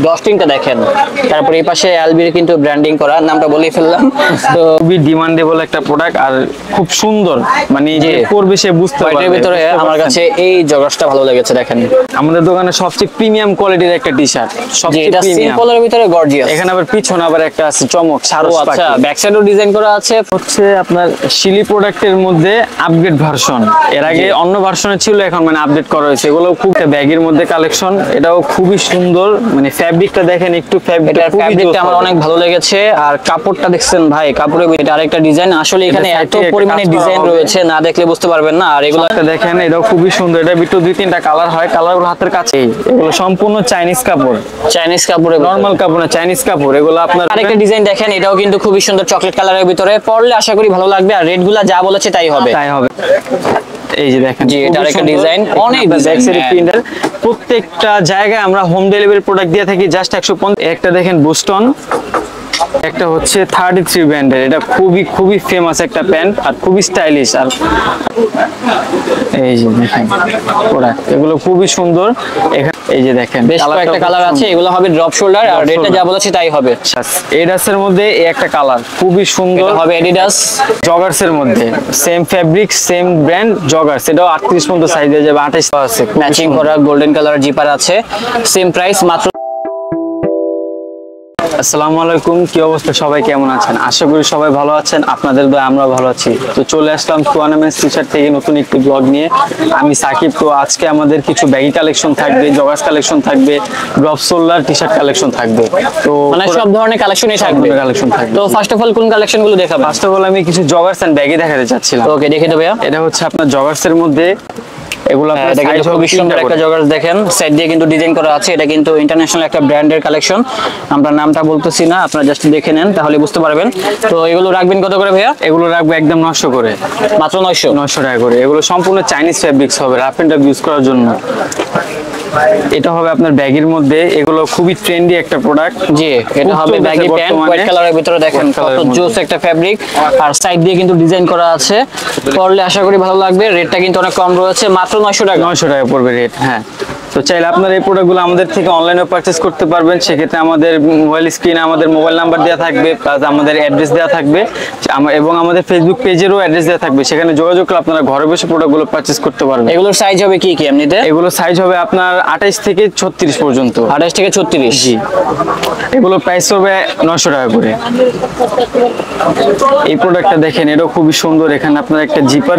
ডস্টিংটা দেখেন, তারপরে এই পাশে এলবির কিন্তু ব্র্যান্ডিং করা, নামটা বলেই ফেললাম। তো খুবই ডিমান্ডেবল একটা প্রোডাক্ট আর খুব সুন্দর, মানে যে পরবে সে বুঝতে পারবে। এর ভিতরে আমার কাছে এই জগার্সটা ভালো লেগেছে দেখেন। আমাদের দোকানে সবচেয়ে প্রিমিয়াম কোয়ালিটির একটা টি-শার্ট, সবচেয়ে এটা প্রিমিয়াম। সিম্পলের ভিতরে গর্জিয়াস। এখানে আবার পিছনে আবার একটা আছে চমক, সারস পাখি। আচ্ছা, ব্যাক সাইডেও ডিজাইন করা আছে। হচ্ছে আপনার শিলি প্রোডাক্টের মধ্যে আপগ্রেড ভার্সন, এর আগে অন্য ভার্সনে ছিল, এখন মানে আপডেট করা হয়েছে। এগুলো খুব ব্যাগের মধ্যে কালেকশন, এটাও খুবই সুন্দর, মানে ফ্যাব্রিকটা দেখেন একটু, ফ্যাব্রিকটা আমার অনেক ভালো লেগেছে। আর কাপড়টা দেখছেন ভাই, কাপড়ের এটা আরেকটা ডিজাইন। আসলে এখানে এত পরিমাণে ডিজাইন রয়েছে, না দেখলে বুঝতে পারবেন না। আর এগুলো দেখেন, এটাও খুবই সুন্দর। এটা ভিতরে 2-3টা কালার হয়, কালারগুলো হাতের কাছে। এগুলো সম্পূর্ণ চাইনিজ কাপড়, চাইনিজ কাপড়ে, নরমাল কাপড় না, চাইনিজ কাপড়। এগুলো আপনার আরেকটা ডিজাইন দেখেন, এটাও কিন্তু খুবই সুন্দর চকলেট কালারের ভিতরে। পরলে আশা করি ভালো লাগবে। আর রেটগুলো যা বলেছে তাই হবে। এই যে দেখেন, জি, এটা আরেকটা ডিজাইন, অনেক প্রিন্টার। প্রত্যেকটা জায়গায় আমরা হোম ডেলিভারি প্রোডাক্ট দিয়ে থাকি জাস্ট 150। একটা দেখেন বুস্টন, একটা হচ্ছে 33 ব্র্যান্ডের, এটা খুবই খুবই ফেমাস একটা প্যান্ট আর খুবই স্টাইলিশ। আর এই যে দেখেন প্রোডাক্ট, এগুলো খুবই সুন্দর। এই যে দেখেন বেশ কয়েকটা কালার আছে, এগুলো হবে ড্রপ শোল্ডার। আর রেটটা যা বলেছে তাই হবে। এডিডাসের মধ্যে এই একটা কালার খুবই সুন্দর হবে, এডিডাস জগার্স এর মধ্যে, same fabric same brand joggers. এটাও 38 পর্যন্ত সাইজ হয়ে যাবে, 28 আছে। ম্যাচিং করা গোল্ডেন কালার জিপার আছে, সেম প্রাইস মাত্র। আসসালামু আলাইকুম, কি অবস্থা সবাই, কেমন আছেন? আশা করি সবাই ভালো আছেন, আপনাদের দয়া আমরা ভালো আছি। তো চলে আসলাম সোয়ানামেন্স টি-শার্ট থেকে নতুন একটি ব্লগ নিয়ে। আমি সাকিব। তো আজকে আমাদের কিছু ব্যাগি কালেকশন থাকবে, জগার্স কালেকশন থাকবে, ড্রপ শোল্ডার টি-শার্ট কালেকশন থাকবে। তো মানে সব ধরনের কালেকশনই থাকবে। তো ফার্স্ট অফ অল কোন কালেকশনগুলো দেখাবো? ফার্স্ট অফ অল আমি কিছু জগার্স এন্ড ব্যাগি দেখাতে চাচ্ছিলাম। ওকে, দেখে দেবো। এটা হচ্ছে আপনার জগার্স এর মধ্যে, এগুলো আপনার সাইজ হবে খুবই সুন্দর একটা জগার্স দেখেন, সাইড দিয়ে কিন্তু ডিজাইন করা আছে। এটা কিন্তু ইন্টারন্যাশনাল একটা ব্র্যান্ডের কালেকশন, আমরা নামটা বলতেছি না, আপনারা জাস্ট দেখে নেন তাহলে বুঝতে পারবেন। তো এগুলো রাখবেন কত করে ভাইয়া? এগুলো রাখবো একদম 900 করে, মাত্র 900 টাকা করে। এগুলো সম্পূর্ণ চাইনিজ ফেব্রিক্স হবে, রাফ এন্ড টাফ ইউজ করার জন্য। এটা হবে আপনার ব্যাগের মধ্যে, এগুলো খুবই ট্রেন্ডি একটা প্রোডাক্ট। জি, এটা হবে ব্যাগি প্যান্ট, হোয়াইট কালারের ভিতরে দেখেন কত জোস একটা ফেব্রিক। আর সাইড দিয়ে কিন্তু ডিজাইন করা আছে, পরলে আশা করি ভালো লাগবে। রেটটা কিন্তু অনেক কম রয়েছে, মাত্র 900 টাকা। 900 টাকা পড়বে রেট। হ্যাঁ, তো চাইলে আপনারা এই প্রোডাক্টগুলো আমাদের থেকে অনলাইনে পারচেজ করতে পারবেন। সেক্ষেত্রে আমাদের মোবাইল স্ক্রিনে আমাদের মোবাইল নাম্বার দেওয়া থাকবে, প্লাস আমাদের অ্যাড্রেস দেওয়া থাকবে, এবং আমাদের ফেসবুক পেজেরও অ্যাড্রেস দেওয়া থাকবে। সেখানে যোগাযোগ করে আপনারা ঘরে বসে প্রোডাক্টগুলো পারচেজ করতে পারবেন। এগুলোর সাইজ হবে কি কি এমনিতে? এগুলো সাইজ হবে আপনার 28 থেকে 36 পর্যন্ত। 28 থেকে 36। জি, এগুলো প্রাইস হবে 900 টাকা করে। এই প্রোডাক্টটা দেখেন, এটাও খুবই সুন্দর। এখানে আপনার একটা জিপার,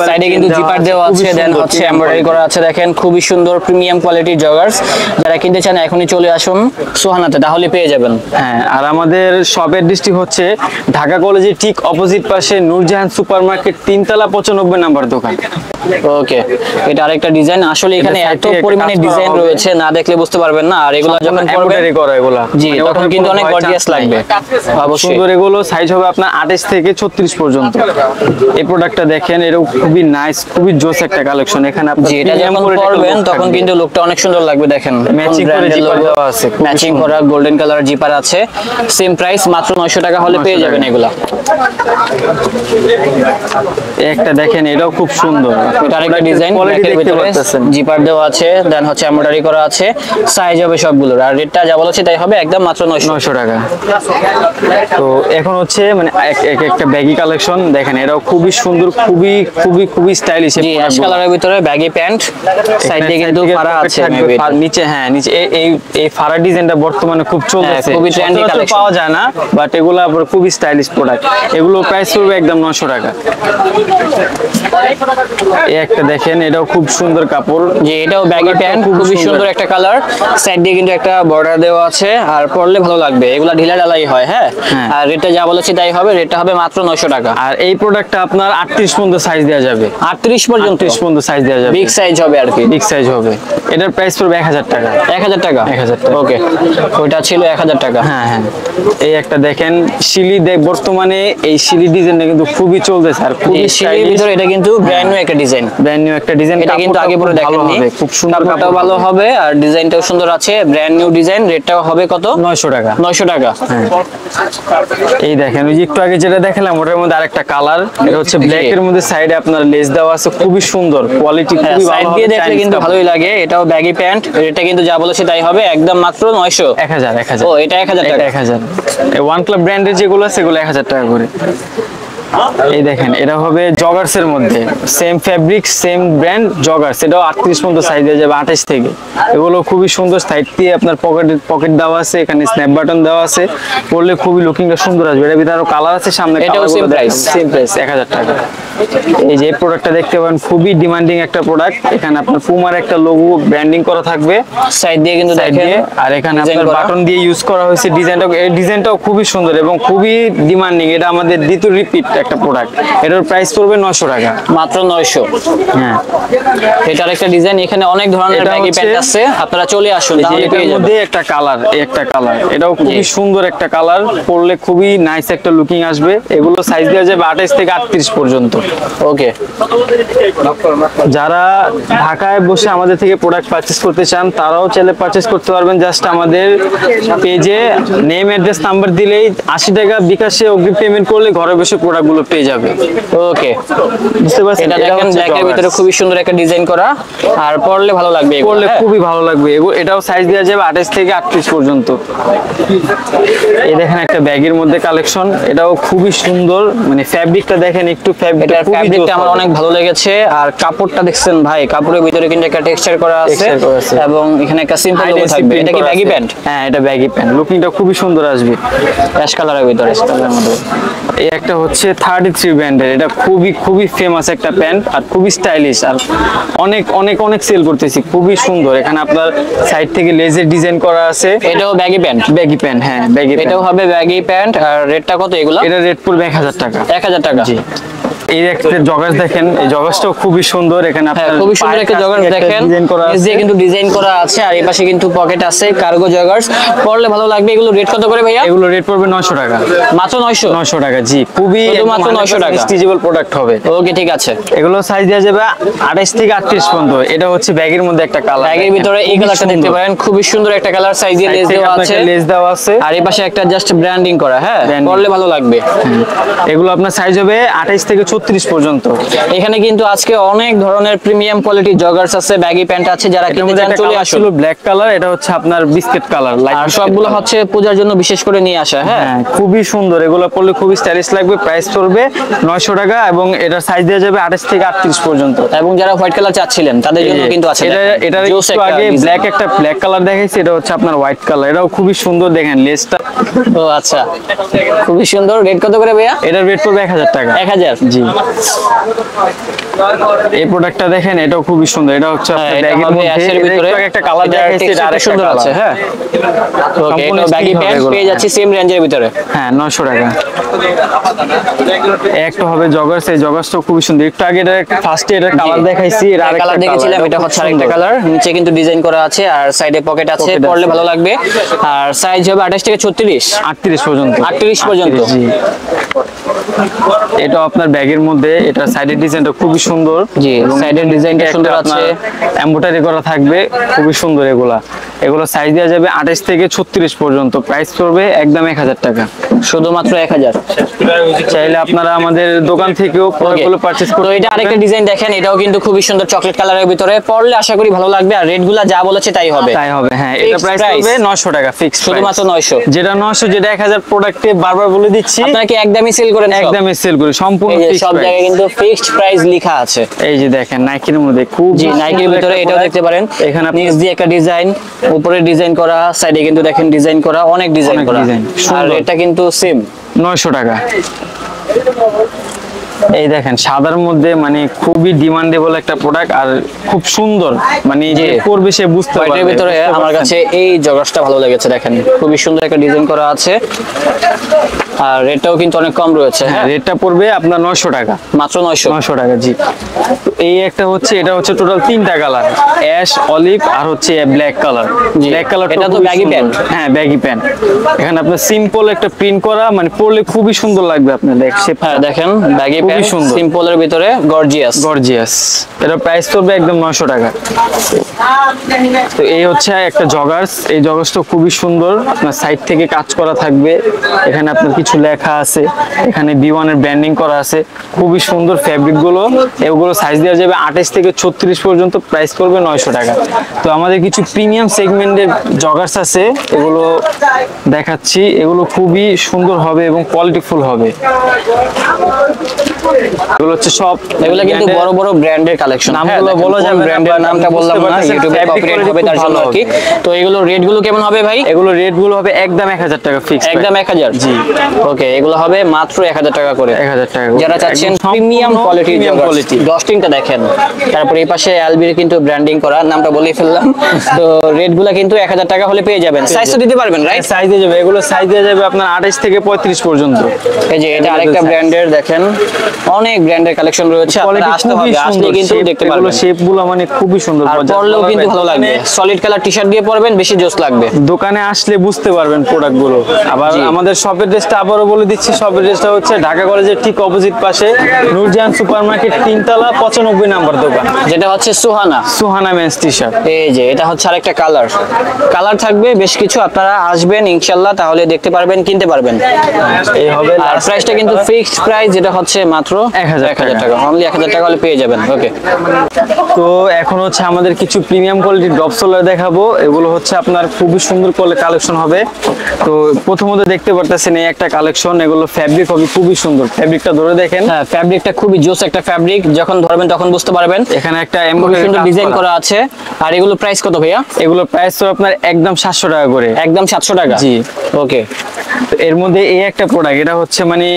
সাইডে কিন্তু জিপার দেওয়া আছে, দেন হচ্ছে এমব্রয়ডারি করা আছে। দেখেন খুবই সুন্দর প্রিমিয়াম কোয়ালিটির জগার্স। যারা কিনতে চান এখনই চলে আসুন সোহানাতে, তাহলে পেয়ে যাবেন। হ্যাঁ, আর আমাদের শপের ডিস্ট্রিক্ট হচ্ছে ঢাকা কলেজের ঠিক অপোজিট পাশে নূরজাহান সুপারমার্কেট, 3 তলা 95 নাম্বার দোকান। ওকে, এটা আরেকটা ডিজাইন। আসলে এখানে এত পরিমাণে ডিজাইন রয়েছে, না দেখলে বুঝতে পারবেন না। আর এগুলো যখন এমব্রয়ডারি করা, এগুলো জি, তখন কিন্তু অনেক গর্জিয়াস লাগবে। অবশ্যই সুন্দর। এগুলো সাইজ হবে আপনার 28 থেকে 36 পর্যন্ত। এই প্রোডাক্টটা দেখেন, এটাও খুবই নাইস, খুবই জোস একটা কালেকশন। এখানে আপনি জি, এটা যখন পরবেন তখন কিন্তু লুকটা অনেক সুন্দর লাগবে। দেখেন ম্যাচিং করে জিপার দেওয়া আছে, ম্যাচিং করা গোল্ডেন কালার জিপার আছে। সেম প্রাইস, মাত্র 900 টাকা হলে পেয়ে যাবেন এগুলা। একটা দেখেন, এটাও খুব সুন্দর। এটা আরেকটা ডিজাইন, ব্ল্যাকের ভিতরে জিপার দেওয়া আছে, দেন হচ্ছে এমব্রয়ডারি করা আছে। সাইজ হবে সবগুলোর। আর রেটটা যা বলেছে তাই হবে, একদম মাত্র 900 টাকা। তো এখন হচ্ছে মানে একটা ব্যাগি কালেকশন দেখেন, এটাও খুবই সুন্দর, খুবই খুবই খুবই স্টাইলিশ। জি, অ্যাশ কালারের ভিতরে ব্যাগি প্যান্ট, সাইড দিয়ে কিন্তু ফাড়া আছে নিচে। হ্যাঁ, নিচে এই ফাড়া ডিজাইনটা বর্তমানে খুব চলতেছে, খুবই ট্রেন্ডি কালেকশন, পাওয়া যায় না, বাট এগুলো আবার খুবই স্টাইলিশ প্রোডাক্ট। এগুলো প্রাইস পড়বে একদম 900 টাকা। এই একটা দেখেন, এটাও খুব সুন্দর কাপড়। জি, এটাও ব্যাগি প্যান্ট, খুবই সুন্দর একটা কালার। সাইড দিয়ে কিন্তু একটা বর্ডার দেওয়া আছে, আর পরলে ভালো লাগবে। এগুলা ঢিলা ঢালাই হয়। হ্যাঁ, আর রেটটা যা বলেছি তাই হবে। রেটটা হবে মাত্র 900 টাকা। আর এই প্রোডাক্টটা আপনার 38 পর্যন্ত সাইজ দেওয়া যাবে, 38 পর্যন্ত সাইজ দেওয়া যাবে। বিগ সাইজ হবে আর কি, বিগ সাইজ হবে। এটার প্রাইস পড়বে 1000 টাকা। 1000 টাকা। 1000 টাকা। ওকে, ওইটা ছিল 1000 টাকা। হ্যাঁ হ্যাঁ, এই একটা দেখেন শিলি, বর্তমানে এই শিলি ডিজাইনটা কিন্তু খুবই চলতেছে আর খুবই শিলির ভিতরে। এটা কিন্তু ব্র্যান্ড নিউ একটা ডিজাইন, ব্র্যান্ড নিউ একটা ডিজাইন। এটা কিন্তু আগে পরে দেখেননি, খুব সুন্দর, কাপড়টাও ভালো হবে আর ডিজাইনটাও সুন্দর আছে। Brand new design. রেটটাও হবে কত? 900 টাকা। 900 টাকা। এই দেখেন, ওই যে একটু আগে যেটা দেখালাম ওটার মধ্যে আরেকটা কালার। এটা হচ্ছে ব্ল্যাক এর মধ্যে সাইডে আপনার লেস দেওয়া আছে, খুবই সুন্দর কোয়ালিটি, খুবই ভালো। সাইড দিয়ে দেখলে কিন্তু ভালোই লাগে। এটা এটাও ব্যাগি প্যান্ট, এটা কিন্তু যা বলেছে তাই হবে, একদম মাত্র 900। 1000 ও এটা 1000 এটা টাকা। 1000। এই ওয়ান ক্লাব ব্র্যান্ডের যেগুলো আছে সেগুলো 1000 টাকা করে। এই দেখেন এটা হবে জগার্স এর মধ্যে, same fabric same brand joggers, এটাও 38 পর্যন্ত সাইজ হয়ে যাবে 28 থেকে। এগুলো খুবই সুন্দর, সাইড দিয়ে আপনার পকেট দেওয়া আছে, এখানে স্ন্যাপ বাটন দেওয়া আছে, পরলে খুবই লুকিংটা সুন্দর আসবে। এর ভিতরে আরো কালার আছে, সামনে এটাও same price? সেম প্রাইস 1000 টাকা। এই যে প্রোডাক্টটা দেখতে পারেন, খুবই ডিমান্ডিং একটা প্রোডাক্ট। এখানে আপনার পুমার একটা লোগো ব্র্যান্ডিং করা থাকবে সাইড দিয়ে কিন্তু সাইড দেখেন, দিয়ে, আর এখানে design আপনার করা। বাটন দিয়ে ইউজ করা হয়েছে। ডিজাইনটাও খুবই সুন্দর এবং খুবই ডিমান্ডিং। এটা আমাদের দ্বিতীয় রিপিট একটা প্রোডাক্ট। এটার প্রাইস পড়বে 900 টাকা। মাত্র 900। হ্যাঁ, এটার একটা ডিজাইন, এখানে অনেক ধরনের এটা ব্যাগি হচ্ছে- প্যান্ট আছে, আপনারা চলে আসুন এই যে তাহলে এটার পেয়ে যাবেন। মধ্যে একটা কালার, এটাও খুবই জি। সুন্দর একটা কালার, পরলে খুবই নাইস একটা লুকিং আসবে। এগুলো সাইজ দেওয়া যাবে 28 থেকে 38 পর্যন্ত। ওকে, যারা ঢাকায় বসে আমাদের থেকে প্রোডাক্ট পারচেজ করতে চান তারাও চাইলে পারচেজ করতে পারবেন। জাস্ট আমাদের পেজে নেম অ্যাড্রেস নাম্বার দিলেই 80 টাকা বিকাশে অগ্রিম পেমেন্ট করলে ঘরে বসে প্রোডাক্টগুলো পেয়ে যাবে। ওকে। বুঝতে পারছেন? এটা এটা দেখেন হচ্ছে ব্ল্যাকের joggers। ভিতরে খুবই সুন্দর একটা ডিজাইন করা, আর পরলে ভালো লাগবে এগুলো, পরলে হ্যাঁ? খুবই ভালো লাগবে। এটাও সাইজ দেওয়া যাবে 28 থেকে 38 পর্যন্ত। এই দেখেন একটা ব্যাগের মধ্যে কালেকশন, এটাও খুবই সুন্দর, মানে ফ্যাব্রিকটা দেখেন, একটু ফ্যাব্রিকটা এটার ফ্যাব্রিকটা আমার অনেক ভালো লেগেছে, আর কাপড়টা দেখছেন ভাই, কাপড়ের ভিতরে কিন্তু একটা টেক্সচার করা আছে, Texture করা আছে। এবং এখানে একটা সিম্পল লোগো থাকবে। এটা কি ব্যাগি প্যান্ট? হ্যাঁ, এটা ব্যাগি প্যান্ট, লুকিংটা খুবই সুন্দর আসবে। অ্যাশ কালারের ভিতরে। এই একটা হচ্ছে 33 ব্র্যান্ডের, এটা খুবই ফেমাস একটা প্যান্ট, আর খুবই স্টাইলিশ, আর অনেক সেল করতেছি। খুবই সুন্দর, এখানে আপনার সাইড থেকে লেজের ডিজাইন করা আছে। এটাও ব্যাগি প্যান্ট? ব্যাগি প্যান্ট, হ্যাঁ ব্যাগি প্যান্ট। এটাও হবে ব্যাগি প্যান্ট। আর রেটটা কত এগুলো? এটা রেট পড়বে 1000 টাকা। 1000 টাকা। জি। এই একটা জগার্স দেখেন, এই জগার্সটাও খুবই সুন্দর। এখানে হ্যাঁ, আপনার খুবই সুন্দর একটা জগার্স দেখেন, ডিজাইন করা নিচ আছে। দিয়ে কিন্তু ডিজাইন করা আছে, আর এই পাশে কিন্তু পকেট আছে, কার্গো জগার্স, পরলে ভালো লাগবে। এগুলো রেট কত করে ভাইয়া? এগুলো রেট পড়বে 900 টাকা। মাত্র 900? 900 টাকা, জি। খুবই শুধুমাত্র 900 টাকা। স্টিচেবল প্রোডাক্ট হবে। ওকে, ঠিক আছে। এগুলো সাইজ দেওয়া যাবে 28 থেকে 38 পর্যন্ত। এটা হচ্ছে ব্যাগের মধ্যে একটা কালার, ব্যাগের ভিতরে এই কালারটা দেখতে পারেন, খুবই সুন্দর একটা কালার, সাইজ দিয়ে লেস দেওয়া আছে, লেস দেওয়া আছে, আর এই পাশে একটা জাস্ট ব্র্যান্ডিং করা, হ্যাঁ, Branding। পরলে ভালো লাগবে। এগুলো আপনার সাইজ হবে 28 থেকে 36 পর্যন্ত। এখানে কিন্তু আজকে অনেক ধরনের প্রিমিয়াম কোয়ালিটির জগার্স আছে, ব্যাগি প্যান্ট আছে, যারা এটার কিনতে মধ্যে চান একটা চলে কালার আসুন। ছিল ব্ল্যাক কালার, এটা হচ্ছে আপনার বিস্কিট কালার, আর সবগুলো হচ্ছে পূজার জন্য বিশেষ করে নিয়ে আসা, হ্যাঁ। হ্যাঁ, খুবই সুন্দর। এগুলো পরলে খুবই স্টাইলিশ লাগবে। প্রাইস পড়বে 900 টাকা, এবং এটার সাইজ দেওয়া যাবে 28 থেকে 38 পর্যন্ত। এবং যারা হোয়াইট কালার চাচ্ছিলেন তাদের জন্য কিন্তু আছে। এটা Juice একটু একটা আগে design। একটা ব্ল্যাক কালার দেখাইছি, এটা হচ্ছে আপনার হোয়াইট কালার, এটাও খুবই সুন্দর। দেখেন লেসটা, ও আচ্ছা, খুবই সুন্দর। রেট কত করে ভাইয়া? এটার রেট পড়বে 1000 টাকা। 1000? জি। এই প্রোডাক্টটা দেখেন, এটাও খুবই সুন্দর। এটা হচ্ছে হ্যাঁ, আপনার এটা ব্যাগের হবে মধ্যে, অ্যাশের এটা ভিতরে। একটু আগে একটা কালার এটার দেখাইছি, এটা texture আরেকটা সুন্দর কালার আছে, হ্যাঁ। ওকে, সম্পূর্ণ এটা ব্যাগি stick হবে প্যান্ট এগুলো। পেয়ে যাচ্ছি সেম রেঞ্জের ভিতরে। হ্যাঁ, 900 টাকা। একটা হবে জগার্স, এই জগার্সটাও খুবই সুন্দর। একটু আগে এটা ফার্স্টে এটা কালার দেখাইছি, এর আরেকটা কালার দেখেছিলাম, এটা হচ্ছে আরেকটা কালার, নিচে কিন্তু ডিজাইন করা আছে, আর সাইডে পকেট আছে, Pocket পরলে আছে। ভালো লাগবে। আর সাইজ হবে 28 থেকে 36? 38 পর্যন্ত। 38 পর্যন্ত। জি। এটা আপনার ব্যাগের মধ্যে, এটা সাইডের ডিজাইনটা খুবই সুন্দর। জি, সাইডের ডিজাইনটা সুন্দর আছে, এমব্রয়ডারি করা থাকবে, খুবই সুন্দর। এগুলো সাইজ দেওয়া যাবে 28 থেকে 36 পর্যন্ত। প্রাইস পড়বে একদম 1000 টাকা। শুধুমাত্র 1000। চাইলে আপনারা আমাদের দোকান থেকেও প্রোডাক্টগুলো পারচেজ তো করতে এটা আরেকটা পারবেন। ডিজাইন দেখেন, এটাও কিন্তু খুবই সুন্দর চকলেট কালারের ভিতরে, পরলে আশা করি ভালো লাগবে। আর রেটগুলো যা বলেছে তাই হবে। তাই হবে, হ্যাঁ। এটা Fixed প্রাইস price। পড়বে 900 টাকা, ফিক্স শুধুমাত্র 900। যেটা 900, যেটা 1000 প্রোডাক্টে বারবার বলে দিচ্ছি, আপনারা কি একদমই সেল করেন? সব? একদমই সেল করি, সম্পূর্ণ এই যে ফিক্সড সব প্রাইস। জায়গায় কিন্তু ফিক্সড প্রাইস লেখা আছে। এই যে দেখেন নাইকির মধ্যে খুব জি, নাইকির ভিতরে এটাও দেখতে পারেন, এখানে নিচ দিয়ে একটা ডিজাইন, উপরে ডিজাইন করা, সাইডে কিন্তু দেখেন ডিজাইন করা, অনেক ডিজাইন অনেক করা, design, আর সুন্দর। এটা কিন্তু সেম 900 টাকা। এই দেখেন সাদার মধ্যে, মানে খুবই ডিমান্ডেবল একটা প্রোডাক্ট, আর খুব সুন্দর, মানে যে পরবে সে বুঝতে পারবে। হোয়াইটের ভিতরে আমার কাছে এই জগার্সটা ভালো লেগেছে, দেখেন খুবই সুন্দর একটা ডিজাইন করা আছে, আর রেটটাও কিন্তু অনেক কম রয়েছে, হ্যাঁ। রেটটা পড়বে আপনার 900 টাকা, মাত্র 900। 900 টাকা, জি। তো এই একটা হচ্ছে, এটা হচ্ছে টোটাল 3টা কালার, অ্যাশ, অলিভ, আর হচ্ছে ব্ল্যাক কালার। জি, ব্ল্যাক কালার এটা তো baggy pant। হ্যাঁ, ব্যাগি প্যান্ট। এখানে আপনার সিম্পল একটা প্রিন্ট করা, মানে পরলে খুবই সুন্দর লাগবে আপনার। হ্যাঁ, দেখেন ব্যাগি প্যান্ট দেখেন সিম্পলের ভিতরে গর্জিয়াস গর্জিয়াস, এটা প্রাইস পড়বে একদম 900 টাকা। তো এই হচ্ছে একটা জগার্স, এই জগার্সটা খুবই সুন্দর, আপনার সাইড থেকে কাজ করা থাকবে, এখানে আপনার কিছু লেখা আছে, এখানে B1 এর ব্র্যান্ডিং করা আছে, খুবই সুন্দর ফ্যাব্রিক গুলো। এগুলো সাইজ দেওয়া যাবে 28 থেকে 36 পর্যন্ত, প্রাইস পড়বে 900 টাকা। তো আমাদের কিছু প্রিমিয়াম সেগমেন্টের জগার্স আছে, এগুলো দেখাচ্ছি, এগুলো খুবই সুন্দর হবে এবং কোয়ালিটিফুল হবে। এগুলো হচ্ছে সব, এগুলো কিন্তু বড় বড় ব্র্যান্ডের কালেকশন, নামগুলো বলা যাবে, ব্র্যান্ডের নামটা বললাম না, ইউটিউবে কপিরাইট হবে তার জন্য আর কি। তো এগুলো রেট গুলো কেমন হবে ভাই? এগুলো রেট গুলো হবে একদম 1000 টাকা ফিক্স, একদম 1000। জি ওকে, এগুলো হবে মাত্র 1000 টাকা করে। 1000 টাকা। যারা চাচ্ছেন প্রিমিয়াম কোয়ালিটির কোয়ালিটি, ডস্টিংটা দেখেন, তারপর এই পাশে এলবির কিন্তু ব্র্যান্ডিং করা, নামটা বলেই ফেললাম। তো রেট গুলো কিন্তু 1000 টাকা হলে পেয়ে যাবেন। সাইজ তো দিতে পারবেন, রাইট? সাইজ দিয়ে যাবে, এগুলো সাইজ দিয়ে যাবে আপনার 28 থেকে 35 পর্যন্ত। এই যে এটা আরেকটা ব্র্যান্ডের, দেখেন অনেক ব্র্যান্ডের কালেকশন রয়েছে, আপনারা আসতে হবে, আসলে কিন্তু দেখতে পারবেন। শেপগুলো মানে খুবই সুন্দর, আর পরলেও কিন্তু ভালো লাগবে, সলিড কালার টি-শার্ট দিয়ে পরবেন, বেশি জোস লাগবে। দোকানে আসলে বুঝতে পারবেন প্রোডাক্ট গুলো। আবার আমাদের শপের ড্রেসটা আবারও বলে দিচ্ছি, শপের ড্রেসটা হচ্ছে ঢাকা কলেজের ঠিক অপোজিট পাশে নূরজাহান সুপারমার্কেট 3 তলা 95 নাম্বার দোকান, যেটা হচ্ছে সুহানা মেন্স টি-শার্ট। এই যে এটা হচ্ছে আরেকটা কালার থাকবে বেশ কিছু, আপনারা আসবেন ইনশাআল্লাহ, তাহলে দেখতে পারবেন, কিনতে পারবেন। এই হবে, আর প্রাইসটা কিন্তু ফিক্সড প্রাইস, যেটা হচ্ছে মাত্র 1000 টাকা, অনলি 1000 টাকা হলে পেয়ে যাবেন। ওকে, তো এখন হচ্ছে আমাদের কিছু প্রিমিয়াম কোয়ালিটির ড্রপ সোলার দেখাবো। এগুলো হচ্ছে আপনার খুবই সুন্দর কালেকশন হবে। তো প্রথমত দেখতে পারতেছেন এই একটা কালেকশন, এগুলো ফ্যাব্রিক হবে খুবই সুন্দর, ফ্যাব্রিকটা ধরে দেখেন। হ্যাঁ, ফ্যাব্রিকটা খুবই জোস একটা ফ্যাব্রিক, যখন ধরবেন তখন বুঝতে পারবেন। এখানে একটা সুন্দর ডিজাইন করা আছে। আর এগুলো প্রাইস কত ভাইয়া? এগুলো প্রাইস তো আপনার একদম 700 টাকা করে। একদম 700 টাকা? জি। ওকে, এর মধ্যে এই একটা প্রোডাক্ট, এটা হচ্ছে মানে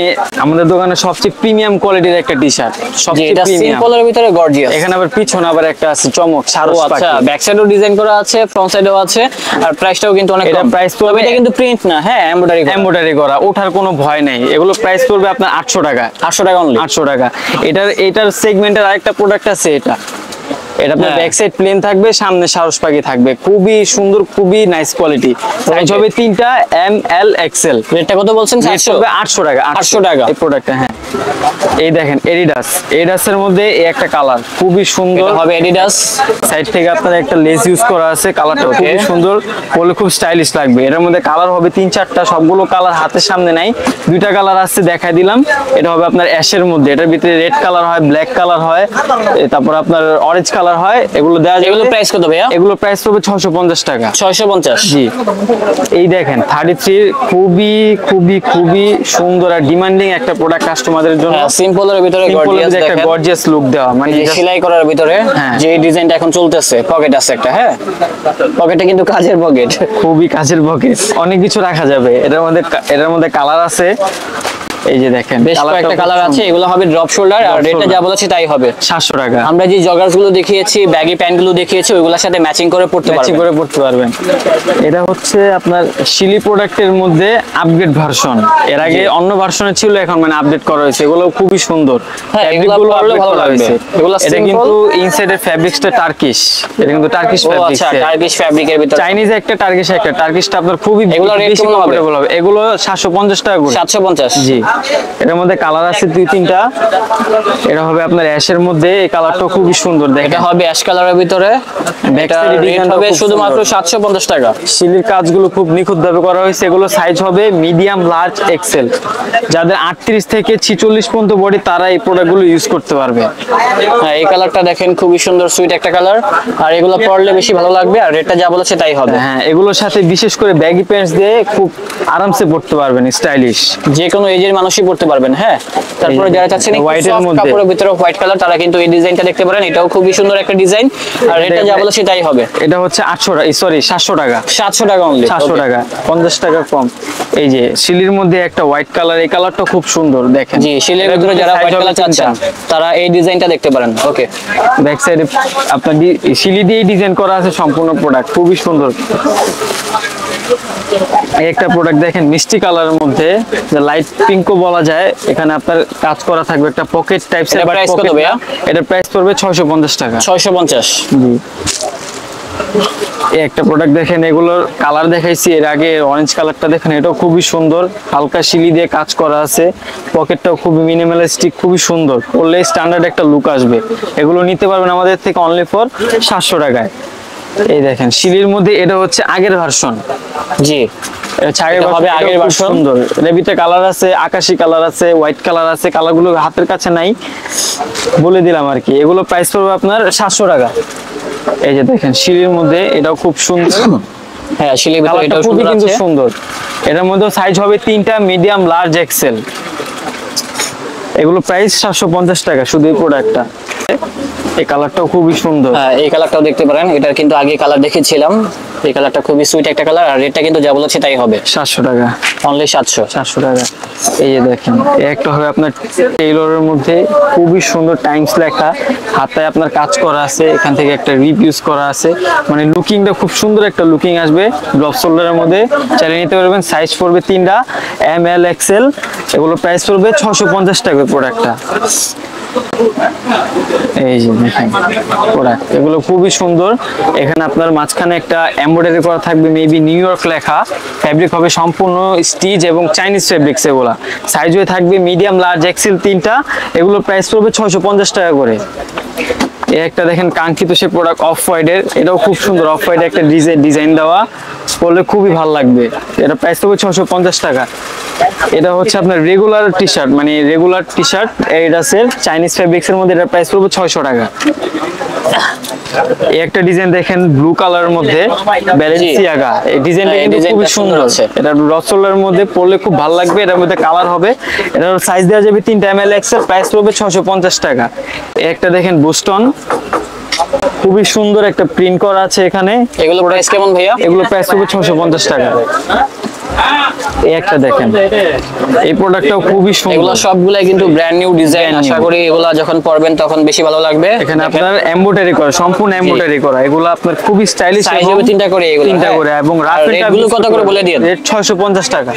আমাদের দোকানের সবচেয়ে প্রিমিয়াম কোয়ালিটির একটা টি-শার্ট, সবচেয়ে প্রিমিয়াম। সিম্পলের ভিতরে গর্জিয়াস। এখানে আবার পিছনে আবার একটা আছে চমক, সারস পাখি। আচ্ছা, ব্যাক সাইডেও ডিজাইন করা আছে, ফ্রন্ট সাইডেও আছে। আর প্রাইসটাও কিন্তু অনেক এটা কম। প্রাইস পড়বে, এটা কিন্তু প্রিন্ট না, হ্যাঁ এমব্রয়ডারি করা, ওঠার কোনো ভয় নেই। এগুলো প্রাইস পড়বে আপনার 800 টাকা। 800 টাকা অনলি? 800 টাকা। এটার সেগমেন্টের আরেকটা প্রোডাক্ট আছে, এটা আপনার ব্যাক সাইড প্লেন থাকবে, সামনে সারস পাখি থাকবে, খুবই সুন্দর, খুবই নাইস কোয়ালিটি। সাইজ হবে 3টা, এম এল এক্সেল। রেটটা কত বলছেন? 800 টাকা। 800 টাকা এই প্রোডাক্টটা। হ্যাঁ, এই দেখেন এডিডাসের মধ্যে এই একটা কালার খুবই সুন্দর হবে, এডিডাস। সাইড থেকে আপনার একটা লেস ইউজ করা আছে, কালারটা খুবই সুন্দর, পরলে খুব স্টাইলিশ লাগবে। এর মধ্যে কালার হবে 3-4টা, সবগুলো কালার হাতের সামনে নাই, 2টা কালার আছে দেখাই দিলাম। এটা হবে আপনার অ্যাশের মধ্যে, এটার ভিতরে রেড কালার হয়, ব্ল্যাক কালার হয়, তারপর আপনার অরেঞ্জ কালার হয়। এগুলো দেওয়া যাবে। এগুলো প্রাইস কত ভাইয়া? এগুলো প্রাইস পড়বে 650 টাকা। 650? জি। এই দেখেন 33 খুবই খুবই খুবই সুন্দর আর ডিমান্ডিং একটা প্রোডাক্ট কাস্টমারদের জন্য। সিম্পলের ভিতরে গর্জিয়াস, একটা গর্জিয়াস লুক দেওয়া, মানে সেলাই করার ভিতরে যে ডিজাইনটা এখন চলতেছে, পকেট আছে একটা, হ্যাঁ পকেটে কিন্তু কাজের পকেট, খুবই কাজের পকেট, অনেক কিছু রাখা যাবে। এটার মধ্যে কালার আছে, এই যে দেখেন বেশ কয়েকটা কালার আছে। এগুলো হবে ড্রপ শোল্ডার, আর রেটটা যা বলেছি তাই হবে 700 টাকা। আমরা যে জগার্স গুলো দেখিয়েছি, ব্যাগি প্যান্ট গুলো দেখিয়েছি, ওইগুলোর সাথে ম্যাচিং করে পড়তে পারবেন। এটা হচ্ছে আপনার শিলি প্রোডাক্টের মধ্যে আপগ্রেড ভার্সন, এর আগে অন্য ভার্সনে ছিল, এখন মানে আপডেট করা হয়েছে। এগুলো খুবই সুন্দর, এগুলো ভালো লাগবে। এটা কিন্তু ইনসাইডের ফ্যাব্রিক্সটা টার্কিশ, এটা কিন্তু টার্কিশ ফ্যাব্রিক্স। আচ্ছা, টার্কিশ ফ্যাব্রিকের ভিতরে চাইনিজ একটা, টার্কিশটা আপনার খুবই এগুলো রেট বেশি কেমন কমফোর্টেবল হবে। এগুলো 750 টাকা করে। 750? জি। এর মধ্যে কালার আছে 2-3টা। এটা হবে আপনার অ্যাশের মধ্যে, এই কালারটা খুবই সুন্দর, দেখেন এটা হবে অ্যাশ কালারের ভিতরে, এটা রেট হবে শুধুমাত্র 750 টাকা। শিলির কাজগুলো খুব নিখুঁত ভাবে করা হয়েছে। এগুলো সাইজ হবে মিডিয়াম, লার্জ, এক্সেল। যাদের 38 থেকে 46 পর্যন্ত বডি, তারা এই প্রোডাক্টগুলো ইউজ করতে পারবে। হ্যাঁ, এই কালারটা দেখেন, খুবই সুন্দর সুইট একটা কালার, আর এগুলো পরলে বেশি ভালো লাগবে, আর রেটটা যা বলেছে তাই হবে। হ্যাঁ, এগুলোর সাথে বিশেষ করে ব্যাগি প্যান্টস দিয়ে খুব আরামসে পড়তে পারবেন, স্টাইলিশ, যে কোনো এজের মানুষই পড়তে পারবেন। হ্যাঁ, তারপরে যারা চাচ্ছেন হোয়াইটের মধ্যে, কাপড়ের ভিতরে হোয়াইট কালার, তারা কিন্তু এই ডিজাইনটা দেখতে পারেন, এটাও খুবই সুন্দর একটা ডিজাইন, আর রেটটা যা বলেছে তাই হবে। এটা হচ্ছে 700 টাকা। 700 টাকা অনলি? 700 টাকা, 50 টাকা কম। এই যে শিলির মধ্যে একটা হোয়াইট কালার, এই কালারটা খুব সুন্দর, দেখেন। জি, শিলের ভিতরে যারা হোয়াইট কালার চাচ্ছেন, তারা এই ডিজাইনটা দেখতে পারেন। ওকে, ব্যাক সাইডে আপনার শিলি দিয়ে ডিজাইন করা আছে সম্পূর্ণ প্রোডাক্ট, খুবই সুন্দর। একটা প্রোডাক্ট দেখেন মিষ্টি কালারের মধ্যে, যে লাইট পিঙ্কও বলা যায়, এখানে আপনার কাজ করা থাকবে, একটা পকেট টাইপস এর। প্রাইস কত ভাইয়া? এটার প্রাইস পড়বে 650 টাকা। 650? জি। এই একটা প্রোডাক্ট দেখেন, এগুলোর কালার দেখাইছি এর আগে, অরেঞ্জ কালারটা দেখেন, এটাও খুবই সুন্দর, হালকা শিলি দিয়ে কাজ করা আছে, পকেটটাও খুবই মিনিমালিস্টিক, খুবই সুন্দর, পরলে স্ট্যান্ডার্ড একটা লুক আসবে। এগুলো নিতে পারবেন আমাদের থেকে অনলি ফর 700 টাকায়। এই দেখেন শিলির মধ্যে, এটা হচ্ছে আগের ভার্সন। জি, আগের ভার্সন সুন্দর, এর ভিতরে কালার আছে, আকাশি কালার আছে, হোয়াইট কালার আছে, কালারগুলো হাতের কাছে নাই, বলে দিলাম আর কি। এগুলো প্রাইস পড়বে আপনার 700 টাকা। এই যে দেখেন শিলির মধ্যে, এটাও খুব সুন্দর। হ্যাঁ, শিলির ভিতরে এটাও খুবই সুন্দর কিন্তু আছে। সুন্দর। এটার মধ্যে সাইজ হবে 3টা, মিডিয়াম, লার্জ, এক্সেল। এগুলো প্রাইস 750 টাকা শুধু এই প্রোডাক্টটা। এই কালারটাও খুবই সুন্দর। হ্যাঁ, এই কালারটাও দেখতে পারেন, এটার কিন্তু আগে কালার দেখেছিলাম। এই কালারটা খুবই সুইট একটা কালার, আর রেটটা কিন্তু যা বলেছে তাই হবে, 700 টাকা, অনলি 700 টাকা। এই যে দেখেন, একটা হবে আপনার টেইলরের মধ্যে, খুবই সুন্দর, টাইমস লেখা, হাতে আপনার কাজ করা আছে, এখান থেকে একটা রিপ ইউজ করা আছে, মানে লুকিংটা খুব সুন্দর একটা লুকিং আসবে। ড্রপ শোল্ডারের মধ্যে চালিয়ে নিতে পারবেন। সাইজ পড়বে 3টা, এম, এল, এক্সেল। এগুলো প্রাইস পড়বে 650 টাকা প্রোডাক্টটা। এই যে দেখেন প্রোডাক্ট, এগুলো খুবই সুন্দর। এখানে আপনার মাঝখানে একটা এমব্রয়ডারি করা থাকবে, মেবি নিউ ইয়র্ক লেখা। ফ্যাব্রিক হবে সম্পূর্ণ স্টিচ এবং চাইনিজ ফ্যাব্রিক্স। এগুলা সাইজ হয়ে থাকবে মিডিয়াম, লার্জ, এক্সেল 3টা। এগুলো প্রাইস পড়বে 650 টাকা করে। এই একটা দেখেন কাঙ্ক্ষিত সে প্রোডাক্ট, অফ হোয়াইটের, এটাও খুব সুন্দর। অফ হোয়াইট একটা ডিজাইন দেওয়া, পরলে খুবই ভালো লাগবে। এটা প্রাইস পড়বে 650 টাকা। এটা হচ্ছে আপনার রেগুলার টি শার্ট, মানে রেগুলার টি শার্ট এডিডাসের, চাইনিজ ফেব্রিক্সের মধ্যে। এটা প্রাইস পড়বে 600 টাকা। এই একটা ডিজাইন দেখেন ব্লু কালারের মধ্যে, ব্যালেন্সিয়াগা। এই ডিজাইনটা কিন্তু খুবই সুন্দর। এটা রসলের মধ্যে, পরলে খুব ভালো লাগবে। এটার মধ্যে কালার হবে, এটার সাইজ দেওয়া যাবে 3টা, এম, এল, এক্সেল। প্রাইস পড়বে 650 টাকা। এই একটা দেখেন বুস্টন, খুবই সুন্দর একটা প্রিন্ট করা আছে এখানে। এগুলো প্রাইস কেমন ভাইয়া? এগুলো প্রাইস পড়বে 650 টাকা। এই একটা দেখেন, এই প্রোডাক্টটাও খুবই সুন্দর। এগুলো সবগুলাই কিন্তু ব্র্যান্ড নিউ ডিজাইন। আশা করি এগুলা যখন পরবেন তখন বেশি ভালো লাগবে। এখানে আপনার এমব্রয়ডারি করা, সম্পূর্ণ এমব্রয়ডারি করা। এগুলো আপনার খুবই স্টাইলিশ। সাইজ হবে 3টা করে, এগুলো 3টা করে, এবং এগুলো কত করে বলে দিন? রেট 650 টাকা।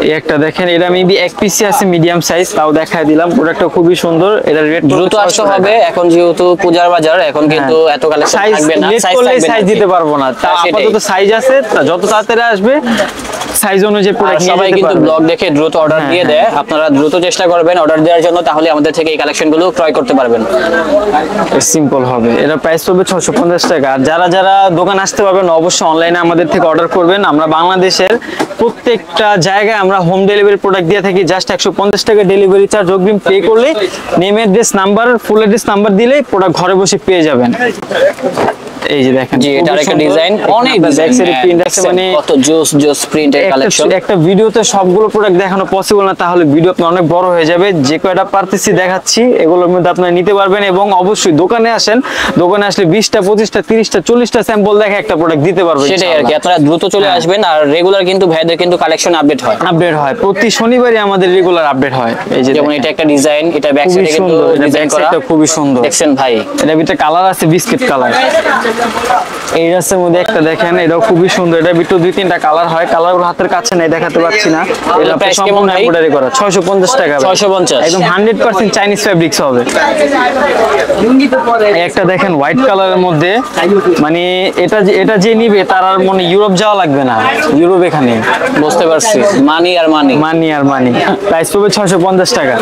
এই একটা দেখেন, এটা মেবি এক পিসি আছে, মিডিয়াম সাইজ, তাও দেখায় দিলাম। প্রোডাক্টটা খুবই সুন্দর। এটা রেট দ্রুত আসতে হবে, এখন যেহেতু পূজার বাজার, এখন কিন্তু এত কালেকশন সাইজ থাকবে না। সাইজ দিতে পারবো না, তা আপাতত সাইজ আছে, যত তাড়াতাড়ি আসবে সাইজ অনুযায়ী প্রোডাক্ট নিয়ে সবাই কিন্তু ব্লগ দেখে দ্রুত অর্ডার দিয়ে দেয়। আপনারা দ্রুত চেষ্টা করবেন অর্ডার দেওয়ার জন্য, তাহলে আমাদের থেকে এই কালেকশনগুলো ক্রয় করতে পারবেন। সিম্পল হবে। এটা প্রাইস পড়বে 650 টাকা। আর যারা যারা দোকান আসতে পারবেন, অবশ্যই অনলাইনে আমাদের থেকে অর্ডার করবেন। আমরা বাংলাদেশের প্রত্যেকটা জায়গায় আমরা হোম ডেলিভারি প্রোডাক্ট দিয়ে থাকি। জাস্ট 150 টাকা ডেলিভারি চার্জ অগ্রিম পে করলে, name, address, number, full address number দিলেই প্রোডাক্ট ঘরে বসে পেয়ে যাবেন। এই যে দেখেন, জি, এটা একটা ডিজাইন, অনেক ব্যাক সাইডে প্রিন্ট আছে, মানে কত জোস প্রিন্টের কালেকশন। একটা ভিডিওতে সবগুলো প্রোডাক্ট দেখানো পসিবল না, তাহলে ভিডিও আপনার অনেক বড় হয়ে যাবে। যে কয়টা পারতেছি দেখাচ্ছি, এগুলোর মধ্যে আপনারা নিতে পারবেন। এবং অবশ্যই দোকানে আসেন, দোকানে আসলে 20টা, 25টা, 30টা, 40টা স্যাম্পল দেখে একটা প্রোডাক্ট দিতে পারবেন। সেটাই আর কি, আপনারা দ্রুত চলে আসবেন। আর রেগুলার কিন্তু ভাইদের কিন্তু কালেকশন আপডেট হয়, প্রতি শনিবারই আমাদের রেগুলার আপডেট হয়। এই যে যেমন এটা একটা ডিজাইন, এটা ব্যাক সাইডে কিন্তু ডিজাইন করা, খুবই সুন্দর। দেখছেন ভাই, এটার ভিতরে কালার আছে, বিস্কিট কালার। এই রাস্তার মধ্যে একটা দেখেন, এটাও খুবই সুন্দর। এটার ভিতরে 2-3টা কালার হয়, কালারগুলো হাতের কাছে নাই, দেখাতে পাচ্ছি না। এটা প্রাইস কেমন সম্পূর্ণ ভাই? এমব্রয়ডারি করা, 650 টাকা। 650, একদম 100% চাইনিজ ফেব্রিক্স হবে। একটা দেখেন হোয়াইট কালারের মধ্যে, মানে এটা যে নিবে তার আর মনে ইউরোপ যাওয়া লাগবে না। ইউরোপ এখানে, বুঝতে পারছি, মানি আর মানি। প্রাইস পড়বে 650 টাকা।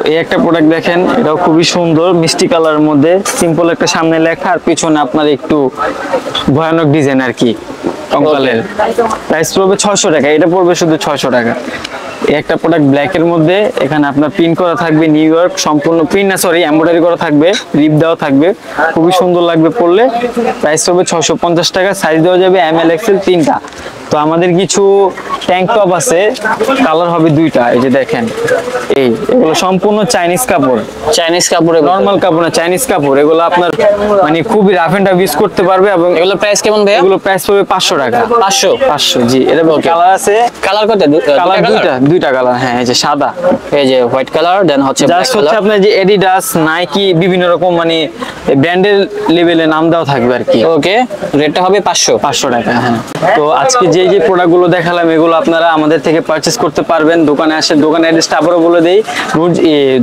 এই একটা প্রোডাক্ট দেখেন, এটাও খুবই সুন্দর, মিষ্টি কালারের মধ্যে, সিম্পল একটা সামনে লেখা, আর পিছনে আপনার একটু ভয়ানক ডিজাইন আর কি, কঙ্কালের। প্রাইস পড়বে 600 টাকা। এটা পড়বে শুধু 600 টাকা। একটা প্রোডাক্ট ব্ল্যাক এর মধ্যে, এখানে আপনার প্রিন্ট করা থাকবে নিউ ইয়র্ক, সম্পূর্ণ প্রিন্ট না, সরি, এমব্রয়ডারি করা থাকবে, রিপ দেওয়া থাকবে, খুবই সুন্দর লাগবে পরলে। প্রাইস হবে 650 টাকা। সাইজ দেওয়া যাবে এম, এল, এক্সেল 3টা। তো আমাদের কিছু ট্যাঙ্ক টপ আছে, কালার হবে 2টা। এই যে দেখেন, এগুলো সম্পূর্ণ চাইনিজ কাপড়, নরমাল কাপড় না, চাইনিজ কাপড়। এগুলো আপনার মানে খুবই রাফ এন্ড টাফ ইউজ করতে পারবে। এবং এগুলো প্রাইস কেমন ভাই? এগুলো প্রাইস পড়বে 500 টাকা। 500, জি। এটা কালার আছে, কালার কত? কালার দুইটা কালার। হ্যাঁ, এই যে সাদা, এই যে হোয়াইট কালার, দেন হচ্ছে জাস্ট হচ্ছে আপনার যে এডিডাস, নাইকি, বিভিন্ন রকম মানে ব্র্যান্ডের লেভেলে নাম দেওয়া থাকবে আর কি। ওকে, রেটটা হবে 500 টাকা। হ্যাঁ, তো আজকে যে যে প্রোডাক্টগুলো দেখালাম এগুলো আপনারা আমাদের থেকে পারচেজ করতে পারবেন। দোকানে আসে, দোকান অ্যাড্রেসটা আবারও বলে দেই,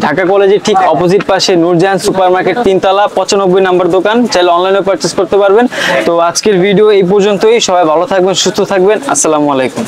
ঢাকা কলেজের ঠিক অপোজিট পাশে নূরজাহান সুপার মার্কেট 3 তলা 95 নাম্বার দোকান। চাইলে অনলাইনে পারচেজ করতে পারবেন। তো আজকের ভিডিও এই পর্যন্তই। সবাই ভালো থাকবেন, সুস্থ থাকবেন। আসসালামু আলাইকুম।